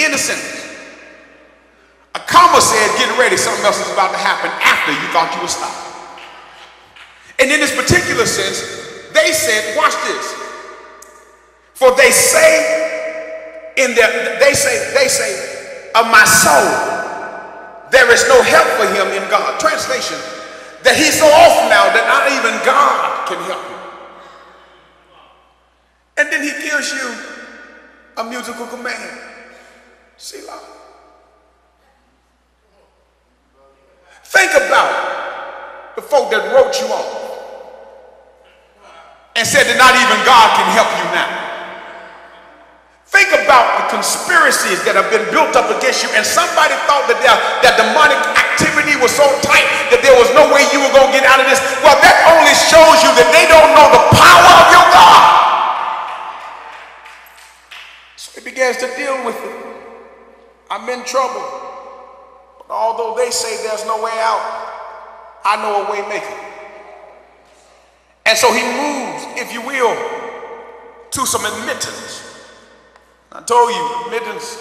innocent. A comma said, get ready, something else is about to happen after you thought you would stop. And in this particular sense, they said, watch this. For they say of my soul, there is no help for him in God. Translation, that he's so off now that not even God can help him. And then he gives you a musical command. Selah. Think about the folk that wrote you off and said that not even God can help you now. Think about the conspiracies that have been built up against you, and somebody thought that demonic activity was so tight that there was no way you were going to get out of this. Well, that only shows you that they don't know the power of your God. So he begins to deal with it. I'm in trouble. But although they say there's no way out, I know a way maker. And so he moves, if you will, to some admittance. I told you, admittance,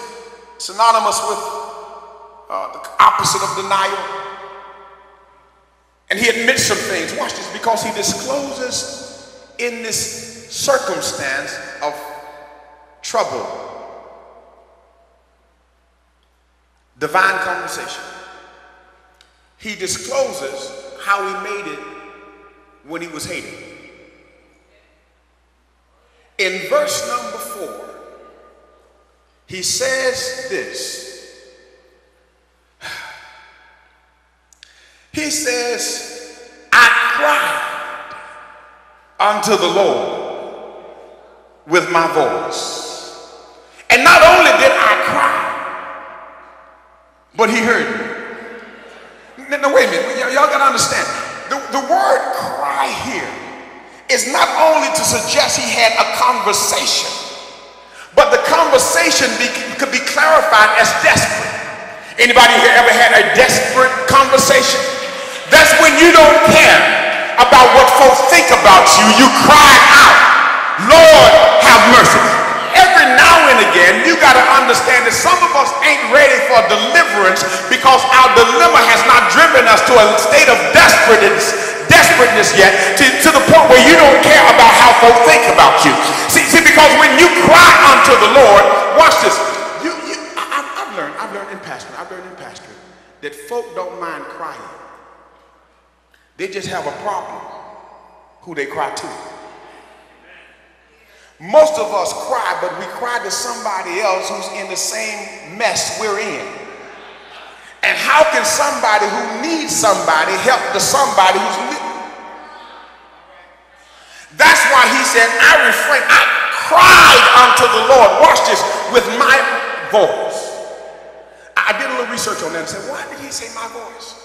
synonymous with the opposite of denial. And he admits some things. Watch this, because he discloses in this circumstance of trouble, divine conversation. He discloses how he made it when he was hated. In verse number 4, he says this. He says, I cried unto the Lord with my voice. And not only did I cry, but he heard me. Now wait a minute, y'all gotta understand. The word cry here is not only to suggest he had a conversation, but the conversation could be clarified as desperate. Anybody here ever had a desperate conversation? That's when you don't care about what folks think about you. You cry out, Lord, have mercy. Every now and again, you got to understand that some of us ain't ready for deliverance because our dilemma has not driven us to a state of desperateness yet, to the point where you don't care about how folks think about you. See, because when you cry unto the Lord, watch this. I've learned in pastoring that folk don't mind crying. They just have a problem who they cry to. Most of us cry, but we cry to somebody else who's in the same mess we're in. And how can somebody who needs somebody help the somebody who's living? That's why he said, I cried unto the Lord, watch this, with my voice. I did a little research on that and said, why did he say my voice?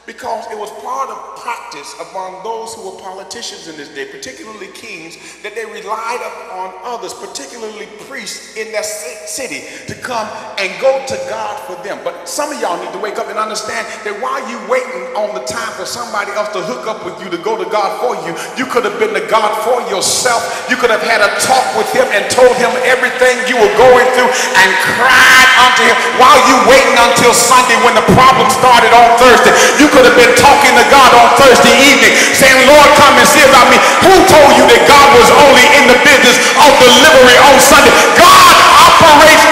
Because it was part of practice among those who were politicians in this day, particularly kings, that they relied upon others, particularly priests in their city, to come and go to God for them. But some of y'all need to wake up and understand that while you waiting on the time for somebody else to hook up with you, to go to God for you, you could have been to God for yourself. You could have had a talk with him and told him everything you were going through and cried unto him while you waiting until Sunday when the problem started on Thursday. You could have been talking to God on Thursday evening saying, Lord, come and see about me. Who told you that God was only in the business of delivery on Sunday? God operates.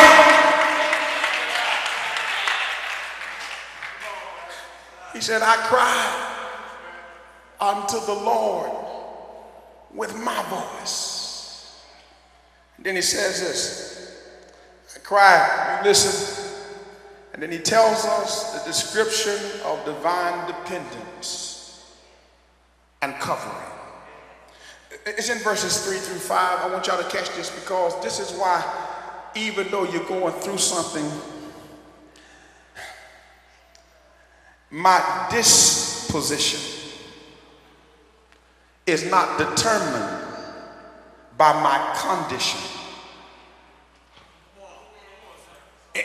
He said, I cried unto the Lord with my voice. And then he says this, I cried, you listen. And then he tells us the description of divine dependence and covering. It's in verses 3 through 5. I want y'all to catch this because this is why, even though you're going through something, my disposition is not determined by my condition.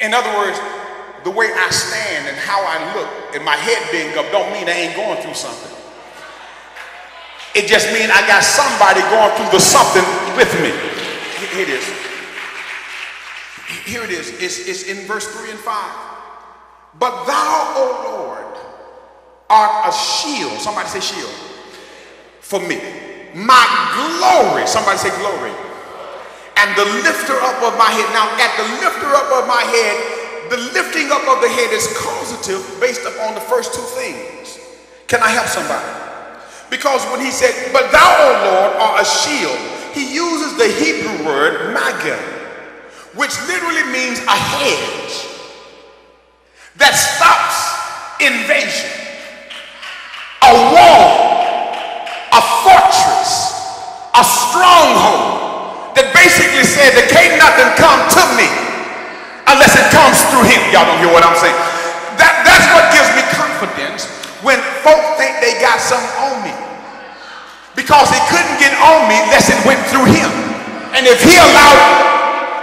In other words, the way I stand and how I look and my head being up don't mean I ain't going through something. It just means I got somebody going through the something with me. Here it is. Here it is. It's in verse 3 and 5. But thou, O Lord, art a shield. Somebody say shield. For me. My glory. Somebody say glory. And the lifter up of my head. Now, at the lifter up of my head, the lifting up of the head is causative based upon the first two things. Can I help somebody? Because when he said, but thou, O Lord, art a shield, he uses the Hebrew word magah, which literally means a hedge that stops invasion, a wall, a fortress, a stronghold that basically said that can't nothing come to me unless it comes through him. Y'all don't hear what I'm saying? That's what gives me confidence when folk think they got something on me, because it couldn't get on me unless it went through him. And if he allowed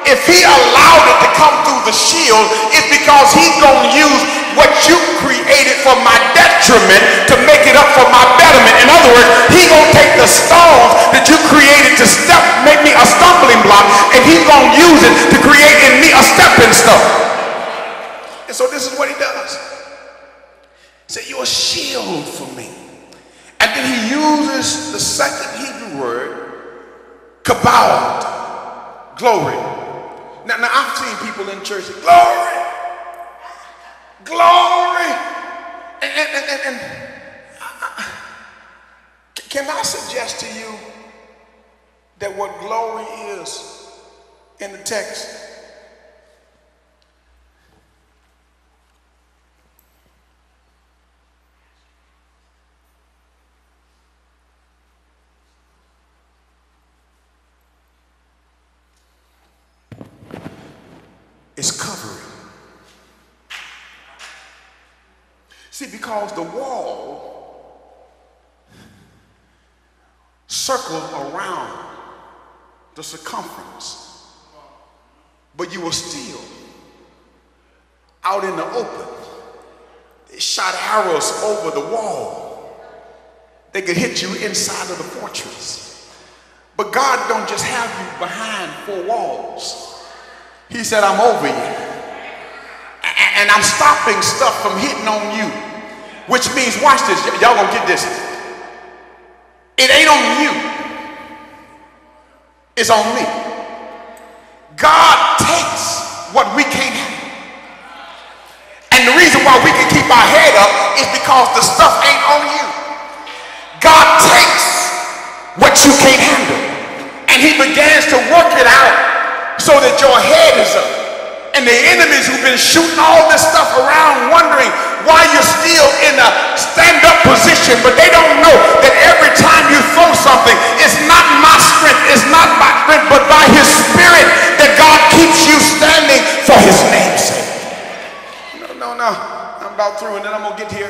it to come through the shield, it's because he's going to use what you created for my detriment to make it up for my betterment. In other words, he's going to take the stones that you created to make me a stumbling block, and he's going to use it to create in me a stepping stone. And so this is what he does. He said, you're a shield for me. And then he uses the second Hebrew word, kabod, glory. Now I've seen people in church say, glory, glory. And can I suggest to you that what glory is in the text is covering? See, because the wall circled around the circumference, but you were still out in the open. They shot arrows over the wall. They could hit you inside of the fortress. But God don't just have you behind four walls. He said, I'm over you. And I'm stopping stuff from hitting on you. Which means, watch this, y'all gonna get this. It ain't on you. It's on me. God takes what we can't handle. And the reason why we can keep our head up is because the stuff ain't on you. God takes what you can't handle, and he begins to work it out so that your head is up. And the enemies who've been shooting all this stuff around wondering why you're still in a stand-up position, but they don't know that every time you throw something, it's not my strength, it's not my strength, but by his spirit that God keeps you standing for his name's sake. No, I'm about through and then I'm gonna get here.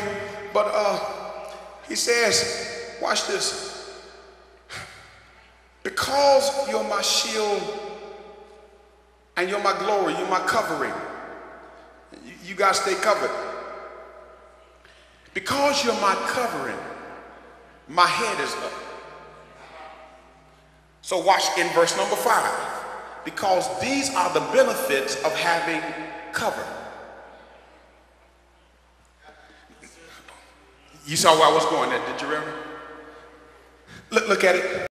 But he says, watch this. Because you're my shield and you're my glory, you're my covering. You guys stay covered. Because you're my covering, my head is up. So watch in verse number 5. Because these are the benefits of having cover. You saw where I was going there, did you remember? Look at it.